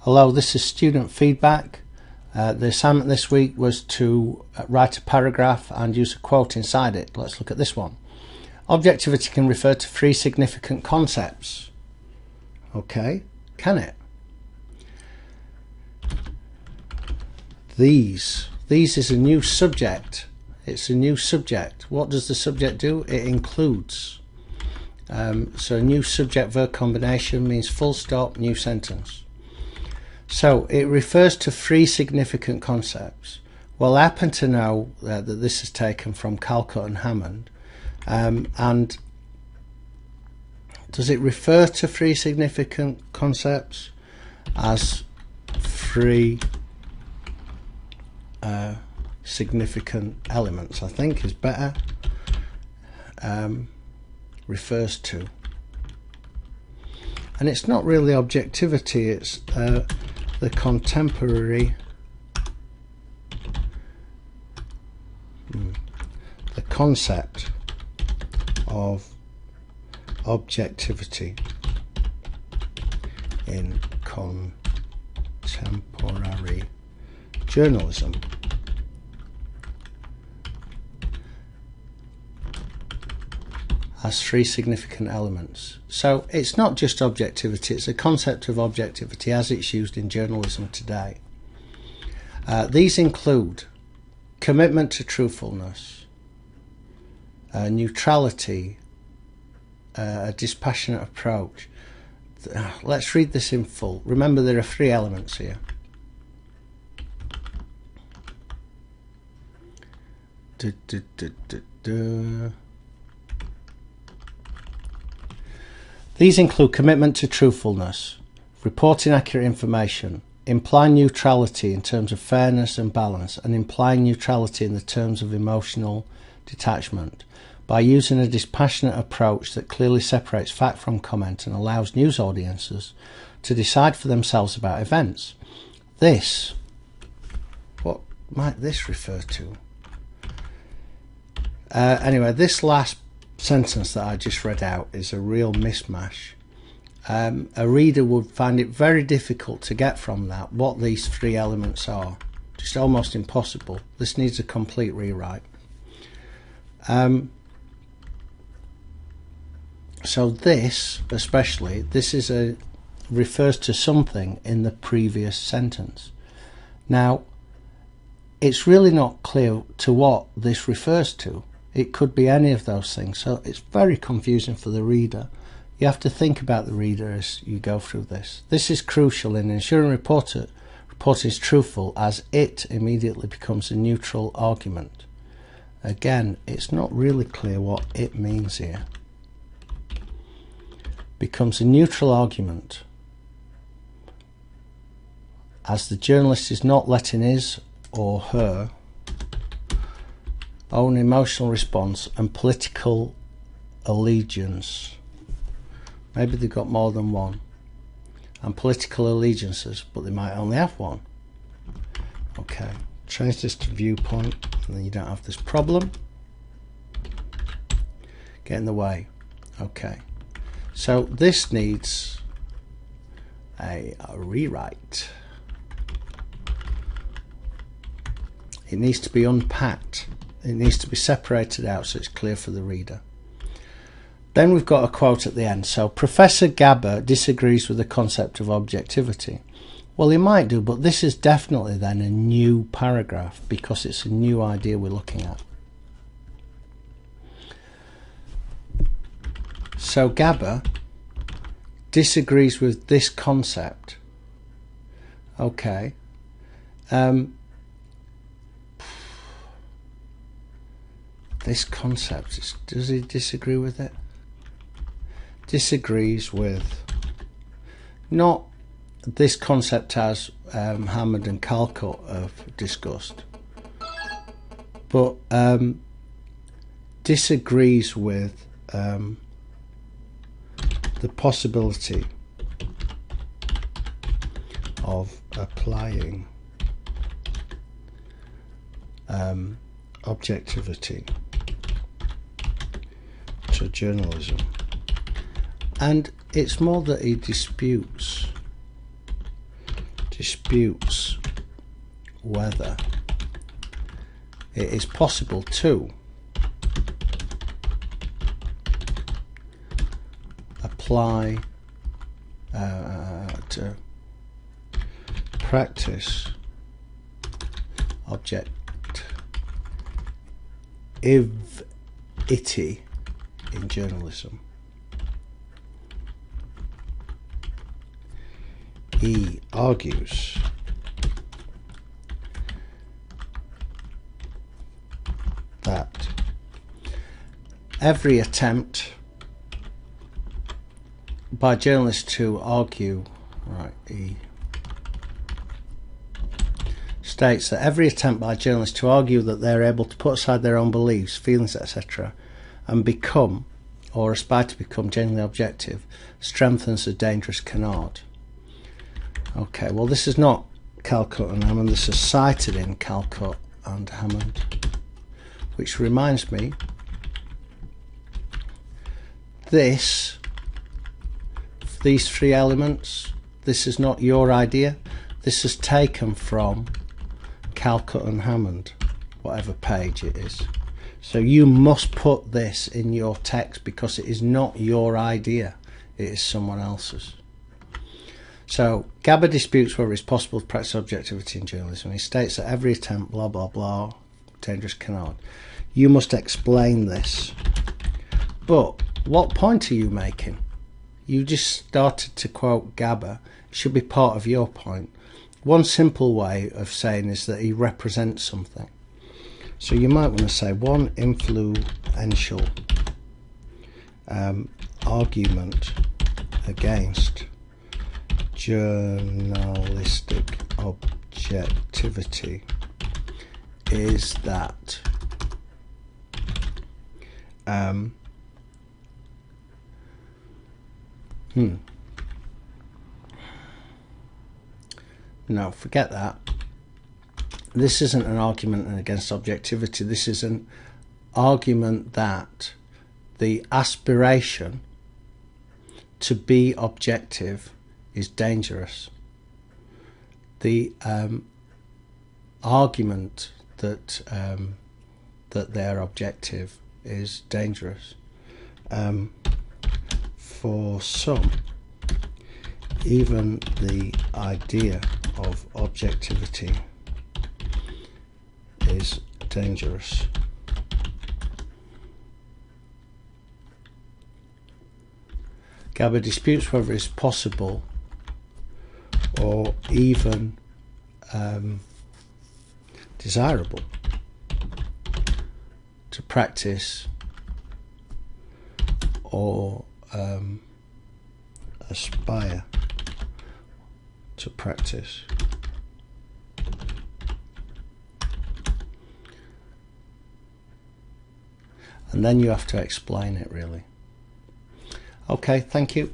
Hello, this is student feedback. The assignment this week was to write a paragraph and use a quote inside it. Let's look at this one. Objectivity can refer to three significant concepts. Okay, can it? These is a new subject. It's a new subject. What does the subject do? It includes. So a new subject-verb combination means full stop, new sentence. So it refers to three significant concepts. Well, I happen to know that this is taken from Calcutt and Hammond. And does it refer to three significant concepts as three significant elements? I think is better. Refers to. And it's not really objectivity, it's the contemporary, the concept of objectivity in contemporary journalism. Has three significant elements. So it's not just objectivity, it's a concept of objectivity as it's used in journalism today. These include commitment to truthfulness, neutrality, a dispassionate approach. Let's read this in full. Remember, there are three elements here. These include commitment to truthfulness, reporting accurate information, implying neutrality in terms of fairness and balance, and implying neutrality in the terms of emotional detachment, by using a dispassionate approach that clearly separates fact from comment and allows news audiences to decide for themselves about events. This, what might this refer to? Anyway, this last sentence that I just read out is a real mishmash. A reader would find it very difficult to get from that what these three elements are. Just almost impossible. This needs a complete rewrite. So this, especially, this is refers to something in the previous sentence. Now, it's really not clear to what this refers to. It could be any of those things, so it's very confusing for the reader. You have to think about the reader as you go through this. This is crucial in ensuring reporting is truthful, as it immediately becomes a neutral argument. Again, it's not really clear what it means here. Becomes a neutral argument, as the journalist is not letting his or her own emotional response and political allegiance, maybe they've got more than one, and political allegiances, but they might only have one. Okay, change this to viewpoint, and then you don't have this problem. Get in the way. Okay, so this needs a rewrite. It needs to be unpacked. It needs to be separated out so it's clear for the reader. Then we've got a quote at the end. So Professor Gabber disagrees with the concept of objectivity. Well, he might do, but this is definitely then a new paragraph because it's a new idea we're looking at. So Gabber disagrees with this concept. Okay. This concept, does he disagree with it? Disagrees with, not this concept as Hammond and Calcutt have discussed, but disagrees with the possibility of applying objectivity to journalism. And it's more that he disputes disputes whether it is possible to apply to practice objectivity in journalism. He argues that every attempt by journalists to argue, he states that every attempt by journalists to argue that they're able to put aside their own beliefs, feelings, etc., and become, or aspire to become, genuinely objective, strengthens the dangerous canard. Okay, well, this is not Calcutt and Hammond. This is cited in Calcutt and Hammond, which reminds me, these three elements, this is not your idea. This is taken from Calcutt and Hammond, whatever page it is. So you must put this in your text because it is not your idea, it is someone else's. So Gabber disputes whether it's possible to practice objectivity in journalism. He states that every attempt, blah blah blah, dangerous canard. You must explain this. But what point are you making? You just started to quote Gabber. It should be part of your point. One simple way of saying is that he represents something. So you might want to say one influential argument against journalistic objectivity is that no, forget that. This isn't an argument against objectivity. This is an argument that the aspiration to be objective is dangerous. The argument that that they're objective is dangerous. For some, even the idea of objectivity is dangerous. Gabber disputes whether it's possible or even desirable to practice or aspire to practice and then you have to explain it, really. Okay, thank you.